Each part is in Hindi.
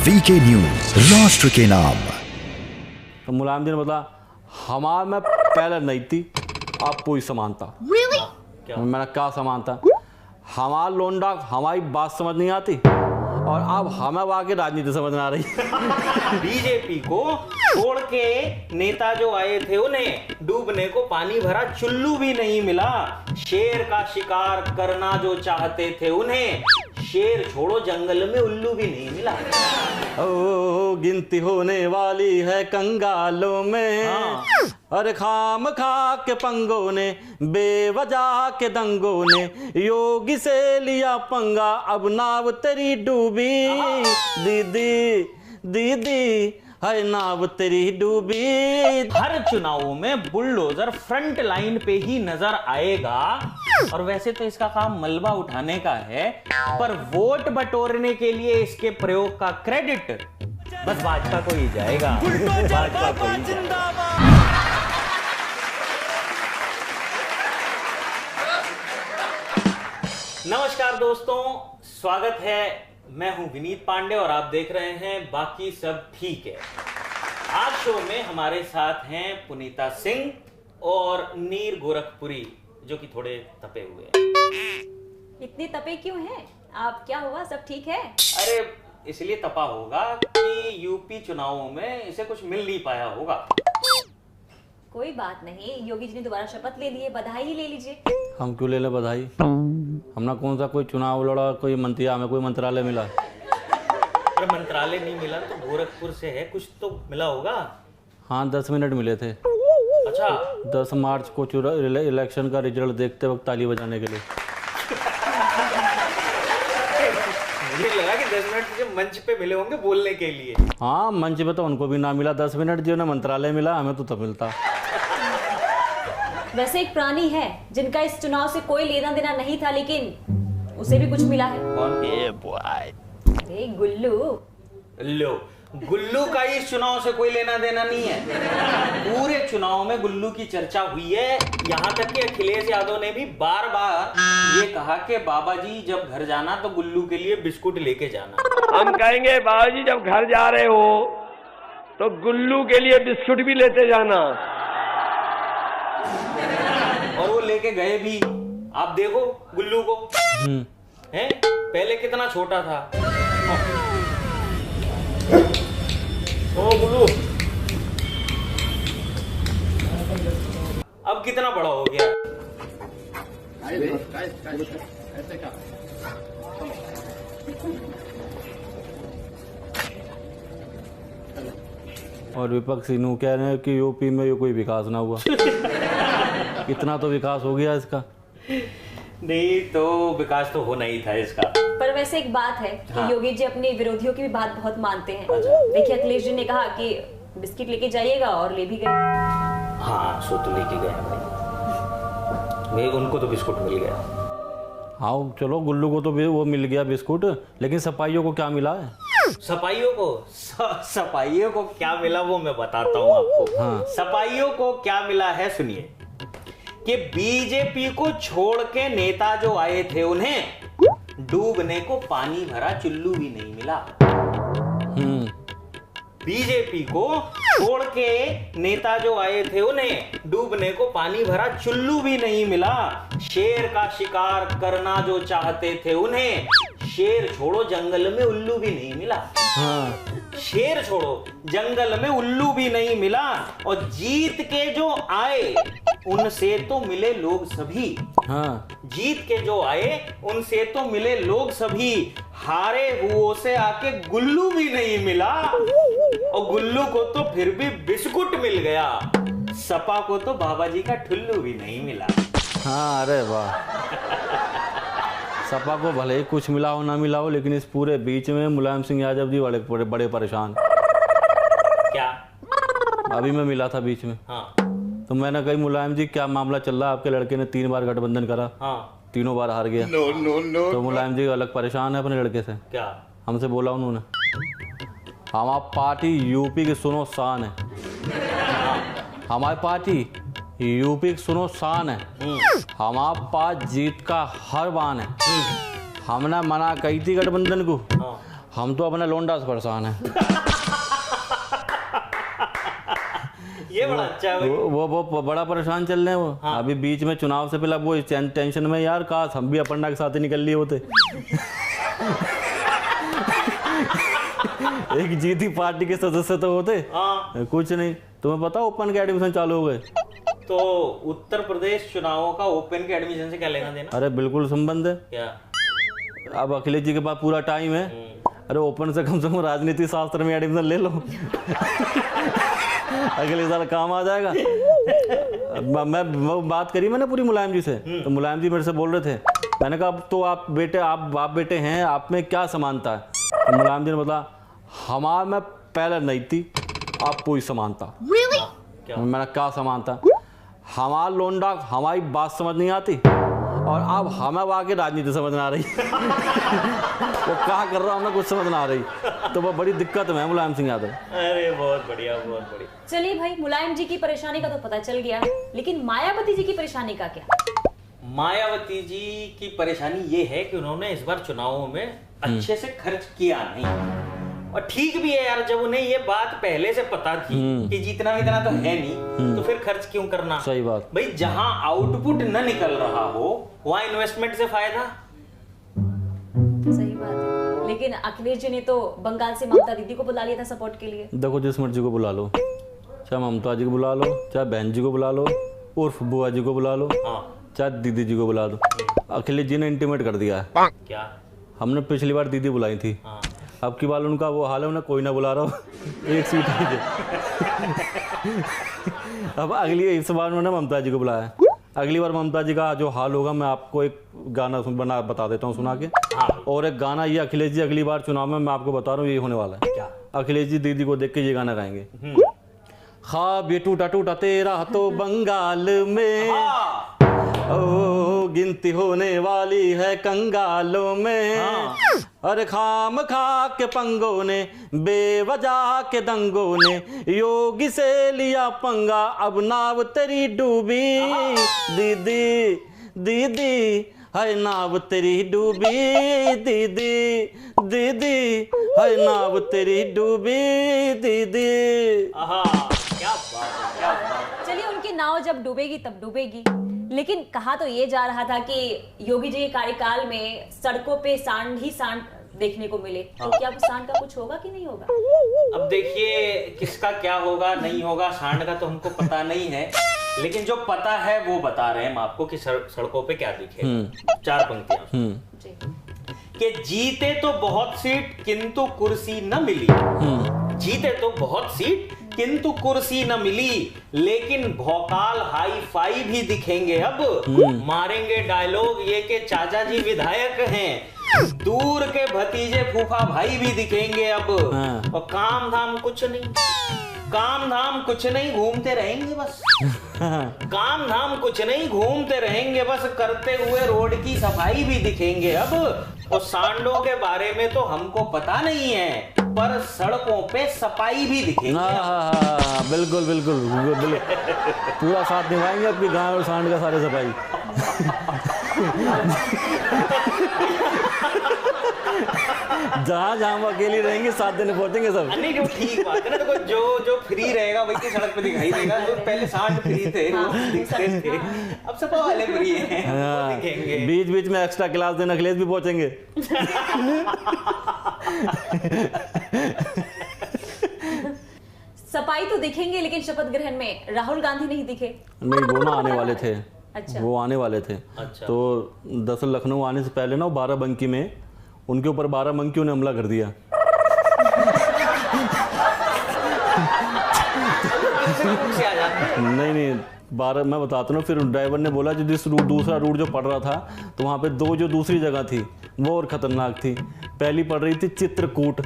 वीके न्यूज, राष्ट्र के नाम। तो मुलायम जी ने बोला हमार में पहले नहीं थी, अब कोई समानता। मैंने क्या समानता? हमार लोंडा हमारी बात समझ नहीं आती और अब हमें वहां की राजनीति समझ में आ रही। बीजेपी को छोड़ के नेता जो आए थे उन्हें डूबने को पानी भरा चुल्लू भी नहीं मिला। शेर का शिकार करना जो चाहते थे उन्हें शेर छोड़ो जंगल में उल्लू भी नहीं मिला। ओ गिनती होने वाली है कंगालों में, अरे खाम खा के पंगों ने, बेवजह के दंगों ने योगी से लिया पंगा, अब नाव तेरी डूबी। दीदी दीदी है नाव तेरी डूबी। हर चुनावों में बुलडोजर फ्रंट लाइन पे ही नजर आएगा और वैसे तो इसका काम मलबा उठाने का है, पर वोट बटोरने के लिए इसके प्रयोग का क्रेडिट बस भाजपा को ही जाएगा। भाजपा को ही जाएगा। नमस्कार दोस्तों, स्वागत है। मैं हूं विनीत पांडे और आप देख रहे हैं बाकी सब ठीक है। आज शो में हमारे साथ हैं पुनीता सिंह और नीर गोरखपुरी, जो कि थोड़े तपे हुए हैं। इतने तपे क्यों हैं आप? क्या हुआ? सब ठीक है? अरे इसलिए तपा होगा कि यूपी चुनावों में इसे कुछ मिल नहीं पाया होगा। कोई बात नहीं, योगी जी ने दोबारा शपथ ले ली है, बधाई ही ले लीजिए। हम क्यों ले ले बधाई? हमने कौन सा कोई चुनाव लड़ा, कोई मंत्री, हमें कोई मंत्रालय मिला? अरे मंत्रालय नहीं मिला तो गोरखपुर से है, कुछ तो मिला होगा। हाँ 10 मिनट मिले थे। अच्छा 10 मार्च को इलेक्शन का रिजल्ट देखते वक्त ताली बजाने के लिए। मुझे लगा कि 10 मिनट मुझे मंच पे मिले होंगे बोलने के लिए। हाँ मंच पे तो उनको भी ना मिला 10 मिनट, जो ना मंत्रालय मिला, हमें तो तब मिलता। वैसे एक प्राणी है जिनका इस चुनाव से कोई लेना देना नहीं था, लेकिन उसे भी कुछ मिला है। कौन? अरे गुल्लू। लो, गुल्लू का इस चुनाव से कोई लेना देना नहीं है। पूरे चुनाव में गुल्लू की चर्चा हुई है, यहाँ तक कि अखिलेश यादव ने भी बार बार ये कहा कि बाबा जी जब घर जाना तो गुल्लू के लिए बिस्कुट लेके जाना। हम कहेंगे बाबा जी जब घर जा रहे हो तो गुल्लू के लिए बिस्कुट भी लेते जाना। और वो लेके गए भी। आप देखो गुल्लू को, हैं? पहले कितना छोटा था। ओ गुल्लू अब कितना बड़ा हो गया। और विपक्षी नु कह रहे हैं कि यूपी में ये कोई विकास ना हुआ। इतना तो विकास हो गया इसका। नहीं तो विकास तो होना ही था इसका। पर वैसे एक बात है कि हाँ। योगी जी अपने विरोधियों की भी बात बहुत मानते हैं। अच्छा। देखिए अखिलेश जी ने कहा कि बिस्किट लेके जाइएगा और ले भी गए। हाँ सो तो लेके गए भाई, उनको तो बिस्कुट मिल गया। हाँ चलो गुल्लू को तो भी वो मिल गया बिस्कुट, लेकिन सपाइयों को क्या मिला है? सपाइयों को क्या मिला वो मैं बताता हूँ आपको। हाँ। सपाइयों को क्या मिला है सुनिए, कि बीजेपी को छोड़ के नेता जो आए थे उन्हें डूबने को पानी भरा चुल्लू भी नहीं मिला। बीजेपी को छोड़ के नेता जो आए थे उन्हें डूबने को पानी भरा चुल्लू भी नहीं मिला। शेर का शिकार करना जो चाहते थे उन्हें शेर छोड़ो जंगल में उल्लू भी नहीं मिला। हाँ। शेर छोड़ो जंगल में उल्लू भी नहीं मिला। और जीत के जो आए उनसे तो मिले लोग सभी। हाँ। जीत के जो आए उनसे तो मिले लोग सभी। हारे हुओं से आके गुल्लू भी नहीं मिला, और गुल्लू को तो फिर भी बिस्कुट मिल गया। सपा को तो बाबा जी का ठुल्लू भी नहीं मिला। हाँ अरे वाह। सपा को भले ही कुछ मिला हो ना मिला हो, लेकिन इस पूरे बीच में मुलायम सिंह यादव जी बड़े परेशान। क्या? अभी मैं मिला था बीच में। हाँ। तो मैंने कही मुलायम जी क्या मामला चल रहा है? आपके लड़के ने 3 बार गठबंधन करा। हाँ। तीनों बार हार गया। तो मुलायम जी अलग परेशान है अपने लड़के से। क्या? हमसे बोला उन्होंने, हमारी पार्टी यूपी की सुनो शान है। हमारी पार्टी यूपी की सुनो शान है। हमारे पास जीत का हर बान है। हमने मना कही थी गठबंधन को, हम तो अपने लोंडा से परेशान हैं। ये बड़ा अच्छा है भाई। वो बड़ा परेशान चल रहे हैं वो। हाँ। अभी बीच में चुनाव से पहले वो टेंशन में, यार काश हम भी अपन्ना के साथ ही निकल लिए होते। एक जीती पार्टी के सदस्य तो होते। हाँ। कुछ नहीं। तुम्हें पता ओपन के एडमिशन चालू हो गए? तो उत्तर प्रदेश चुनावों का ओपन के एडमिशन से क्या लेना देना? अरे बिल्कुल संबंध है। क्या? अब अखिलेश जी के पास पूरा टाइम है। अरे ओपन से कम राजनीति शास्त्र में एडमिशन ले लो। अगले साल काम आ जाएगा। मैं बात करी मैंने पूरी मुलायम जी से, तो मुलायम जी मेरे से बोल रहे थे, मैंने कहा अब तो आप बेटे हैं, आप में क्या समानता है? तो मुलायम जी ने बोला हमारा में पहले नहीं थी, अब कोई समानता। मैंने क्या समानता? हमारा लोंडा हमारी बात समझ नहीं आती और अब हमें आके राजनीति समझ ना आ रही। वो क्या कर रहा हमें कुछ समझ ना आ रही, तो वो बड़ी दिक्कत में है मुलायम सिंह यादव। अरे बहुत बढ़िया, बहुत बढ़िया। चलिए भाई, मुलायम जी की परेशानी का तो पता चल गया, लेकिन मायावती जी की परेशानी का क्या? मायावती जी की परेशानी ये है कि उन्होंने इस बार चुनावों में अच्छे से खर्च किया नहीं। और ठीक भी है यार, जब उन्हें ये बात पहले से पता थी कि जीतना वितना तो है नहीं, तो फिर खर्च क्यों करना? सही बात भाई, जहां आउटपुट न निकल रहा हो वहां इन्वेस्टमेंट से फायदा। सही बात है, लेकिन अखिलेश जी ने तो बंगाल से ममता दीदी को बुला लिया था सपोर्ट के लिए। देखो जिस मर्जी को बुला लो, चाहे ममता जी को बुला लो, चाहे बहन जी को बुला लो, उर्फ बुआ जी को बुला लो, चाहे दीदी जी को बुला दो। अखिलेश जी ने इंटीमेट कर दिया है। क्या? हमने पिछली बार दीदी बुलाई थी, अब की बार उनका वो हाल है, उन्हें कोई ना बुला रहा हो। एक सीट है। अब अगली इस बार उन्होंने ममता जी को बुलाया। अगली बार ममता जी का जो हाल होगा मैं आपको एक गाना बता देता हूँ सुना के। और एक गाना ये अखिलेश जी अगली बार चुनाव में मैं आपको बता रहा हूँ ये होने वाला है। क्या? अखिलेश जी दीदी को देख के ये गाना गाएंगे, ख्वाब ये टूटा टूटा तेरा तो बंगाल में, ओ गिनती होने वाली है कंगालों में। अरे खाम खा के पंगों ने, बेवजह के दंगों ने, योगी से लिया पंगा, अब नाव तेरी डूबी। दीदी दीदी है नाव तेरी डूबी, दीदी दीदी है नाव तेरी डूबी, दीदी। क्या बात है, क्या बात। चलिए, उनकी नाव जब डूबेगी तब डूबेगी, लेकिन कहा तो ये जा रहा था कि योगी जी के कार्यकाल में सड़कों पे सांड ही सांड देखने को मिले, तो क्या वो सांड का कुछ होगा कि नहीं होगा? अब देखिए, किसका क्या होगा नहीं होगा सांड का तो हमको पता नहीं है, लेकिन जो पता है वो बता रहे हैं हम आपको कि सड़कों पे क्या दिखे। 4 पंक्तियां कि जीते तो बहुत सीट किंतु कुर्सी न मिली। जीते तो बहुत सीट किंतु कुर्सी न मिली, लेकिन भौकाल हाई फाई भी दिखेंगे अब। मारेंगे डायलॉग ये के चाचा जी विधायक हैं, दूर के भतीजे फूफा भाई भी दिखेंगे अब। और काम धाम कुछ नहीं, काम धाम कुछ नहीं, घूमते रहेंगे बस। काम धाम कुछ नहीं, घूमते रहेंगे बस, करते हुए रोड की सफाई भी दिखेंगे अब। और सांडों के बारे में तो हमको पता नहीं है, पर सड़कों पे सफाई भी दिखेंगे। बिल्कुल बिल्कुल बिल्कुल, पूरा साथ निभाएंगे आपके गांव और सांड का सारे सफाई। जहाँ जहाँ अकेली रहेंगे 7 दिन पहुंचेंगे सब। नहीं, जो ठीक बात है ना, देखो जो फ्री रहेगा वही तो सड़क पे दिखाई देगा। जो पहले सांड फ्री थे वो दिखते थे, अब सब वाले फ्री हैं, वो दिखेंगे। बीच बीच में एक्स्ट्रा क्लास देने अखिलेश भी पहुंचेंगे। सफाई तो दिखेंगे, लेकिन शपथ ग्रहण में राहुल गांधी नहीं दिखे। नहीं, वो ना आने वाले थे। अच्छा। वो आने वाले थे। अच्छा। तो दरअसल लखनऊ आने से पहले ना 12बंकी में उनके ऊपर 12 मंकियों ने हमला कर दिया। नहीं 12 मैं बताता हूँ। फिर ड्राइवर ने बोला जिस दूसरा रूट जो पड़ रहा था, तो वहाँ पे 2 जो दूसरी जगह थी वो और खतरनाक थी। पहली पड़ रही थी चित्रकूट।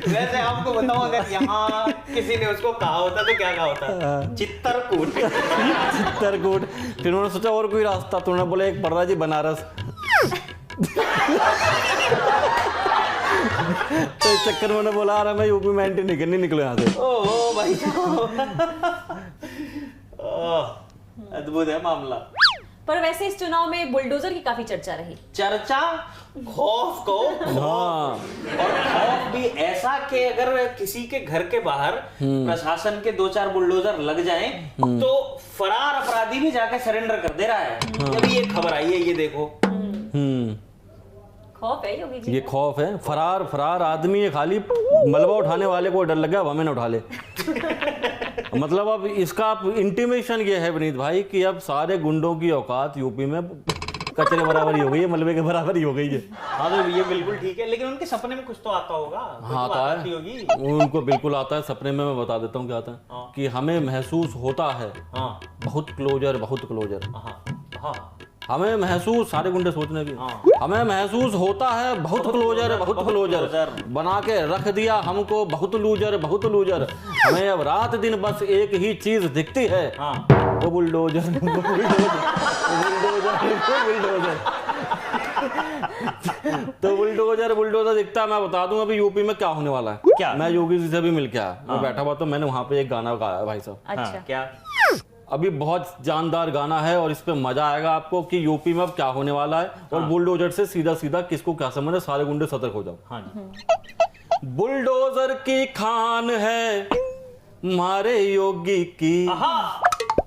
वैसे आपको बताऊं, अगर यहाँ किसी ने उसको कहा होता तो क्या कहा होता? चित्रकूट। चित्रकूट। फिर उन्होंने सोचा और कोई रास्ता, तो उन्होंने बोला एक पड़ रहा जी बनारस। तो इस चक्कर में उन्होंने बोला अरे मैं यूपी में एंट्री नहीं करनी, निकलो यहाँ से। ओह भाई, अद्भुत है मामला। पर वैसे इस चुनाव में बुलडोजर की काफी चर्चा रही। चर्चा खौफ को हाँ और खौफ भी ऐसा कि अगर किसी के घर के बाहर प्रशासन के 2-4 बुलडोजर लग जाएं तो फरार अपराधी भी जाके सरेंडर कर दे रहा है। अभी ये खबर आई है, ये देखो। खौफ है योगी जी ये खौफ है। फरार आदमी है, खाली मलबा उठाने वाले को डर लग गया, हमें न उठा ले। मतलब अब इसका इंटीमेशन ये है विनीत भाई कि अब सारे गुंडों की औकात यूपी में कचरे बराबर ही हो गई है, मलबे के बराबर ही हो गई है। हाँ तो ये बिल्कुल ठीक है, लेकिन उनके सपने में कुछ तो आता होगा। हाँ आता है, उनको बिल्कुल आता है। सपने में मैं बता देता हूँ क्या आता है कि हमें महसूस होता है बहुत क्लोजर। हमें महसूस, सारे गुंडे सोचने की, हमें महसूस होता है बहुत क्लोजर बना के रख दिया हमको बहुत लूजर। हमें अब रात दिन बस एक ही चीज दिखती है, वो बुलडोजर। तो बुलडोजर दिखता है। मैं बता दूं अभी यूपी में क्या होने वाला है। क्या? मैं योगी जी से भी मिल के आया, मैं बैठा हुआ तो मैंने वहां पे एक गाना गाया भाई साहब। अच्छा क्या? अभी बहुत जानदार गाना है और इस पे मजा आएगा आपको कि यूपी में अब क्या होने वाला है। और बुलडोजर से सीधा किसको क्या समझ है, सारे गुंडे सतर्क हो जाओ। हाँ जी। बुलडोजर की खान है मारे योगी की।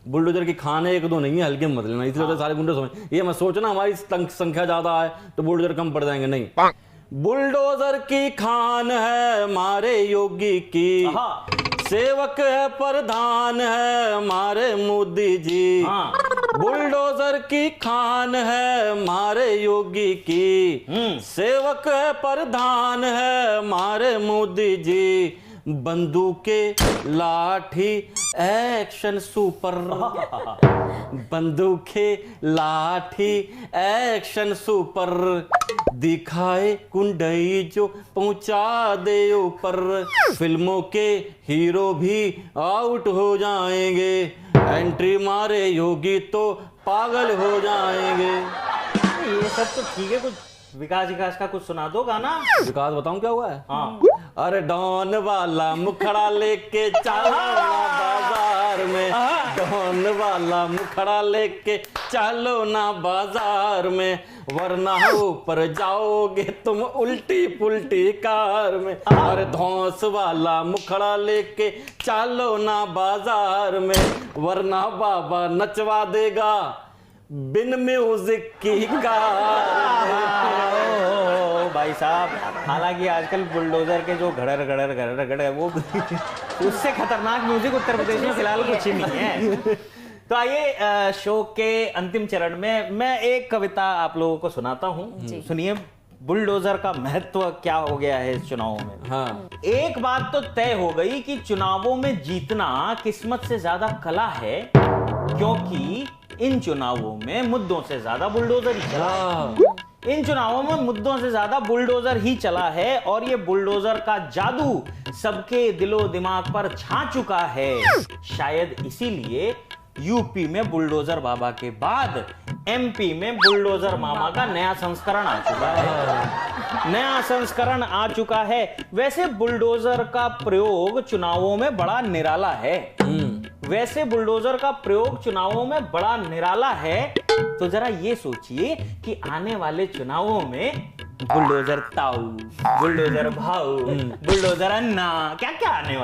बुलडोजर की खान है, 1-2 नहीं है, हल्के में मत लेना, इसलिए तो सारे गुंडे समझ। ये मत सोचना हमारी संख्या ज्यादा है तो बुलडोजर कम पड़ जाएंगे, नहीं। बुलडोजर की खान है मारे योगी की, सेवक है प्रधान है हमारे मोदी जी। बुलडोजर की खान है हमारे योगी की, सेवक है प्रधान है हमारे मोदी जी। बंदूके लाठी एक्शन सुपर, बंदूके लाठी एक्शन सुपर, दिखाए कुंडई जो पहुंचा दे ऊपर। फिल्मों के हीरो भी आउट हो जाएंगे, एंट्री मारे योगी तो पागल हो जाएंगे। ये सब तो ठीक है, कुछ विकास का कुछ सुना दो गाना। विकास बताऊं क्या हुआ है? हाँ। अरे डॉन वाला मुखड़ा लेके चलो ना बाजार में, डॉन वाला मुखड़ा लेके चलो ना बाजार में, वरना ऊपर जाओगे तुम उल्टी पुल्टी कार में। अरे धौंस वाला मुखड़ा लेके चलो ना बाजार में, वरना बाबा नचवा देगा बिन म्यूजिक की कार। भाई साहब, हालांकि आजकल बुलडोजर के जो घड़र है वो उससे खतरनाक म्यूजिक उत्तर प्रदेश में फिलहाल कुछ ही नहीं है। तो आइए शो के अंतिम चरण में मैं एक कविता आप लोगों को सुनाता हूँ, सुनिए। बुलडोजर का महत्व क्या हो गया है इस चुनावों में। हाँ। एक बात तो तय हो गई कि चुनावों में जीतना किस्मत से ज्यादा कला है, क्योंकि इन चुनावों में मुद्दों से ज्यादा बुलडोजर ही चला है। इन चुनावों में मुद्दों से ज्यादा बुलडोजर ही चला है और ये बुलडोजर का जादू सबके दिलो दिमाग पर छा चुका है। शायद इसीलिए यूपी में बुलडोजर बाबा के बाद एमपी में बुलडोजर मामा का नया संस्करण आ चुका है। वैसे बुलडोजर का प्रयोग चुनावों में बड़ा निराला है। तो जरा ये सोचिए कि आने वाले चुनावों में बुलडोजर ताऊ, बुलडोजर भाऊ, बुलडोजर अन्ना, क्या क्या आने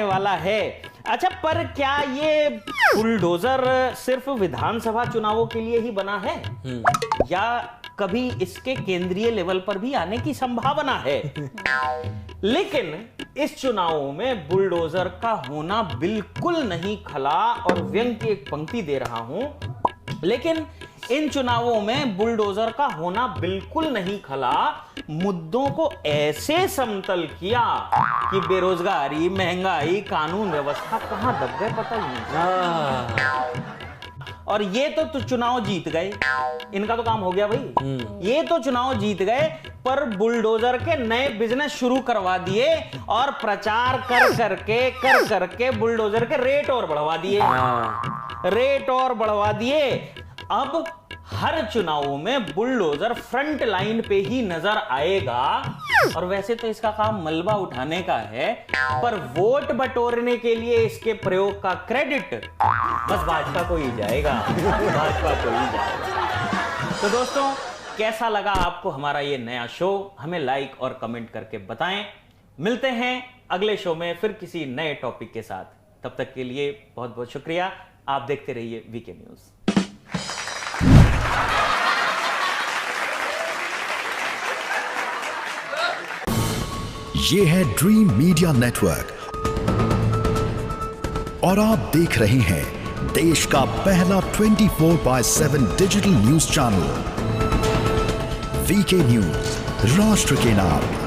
वाला है। अच्छा, पर क्या ये बुलडोजर सिर्फ विधानसभा चुनावों के लिए ही बना है या कभी इसके केंद्रीय लेवल पर भी आने की संभावना है? लेकिन इस चुनावों में बुलडोजर का होना बिल्कुल नहीं खला, और व्यंग की एक पंक्ति दे रहा हूं, लेकिन इन चुनावों में बुलडोजर का होना बिल्कुल नहीं खला, मुद्दों को ऐसे समतल किया कि बेरोजगारी, महंगाई, कानून व्यवस्था कहां दब गए पता ही नहीं। और ये तो चुनाव जीत गए, इनका तो काम हो गया भाई। ये तो चुनाव जीत गए, पर बुलडोजर के नए बिजनेस शुरू करवा दिए और प्रचार कर करके बुलडोजर के रेट और बढ़वा दिए। अब हर चुनावों में बुलडोजर फ्रंट लाइन पे ही नजर आएगा, और वैसे तो इसका काम मलबा उठाने का है, पर वोट बटोरने के लिए इसके प्रयोग का क्रेडिट बस भाजपा को ही जाएगा, भाजपा को ही जाएगा। तो दोस्तों, कैसा लगा आपको हमारा ये नया शो? हमें लाइक और कमेंट करके बताएं। मिलते हैं अगले शो में फिर किसी नए टॉपिक के साथ। तब तक के लिए बहुत बहुत शुक्रिया। आप देखते रहिए वीके न्यूज। ये है ड्रीम मीडिया नेटवर्क और आप देख रहे हैं देश का पहला 24/7 digital news channel VK news, राष्ट्र के नाम।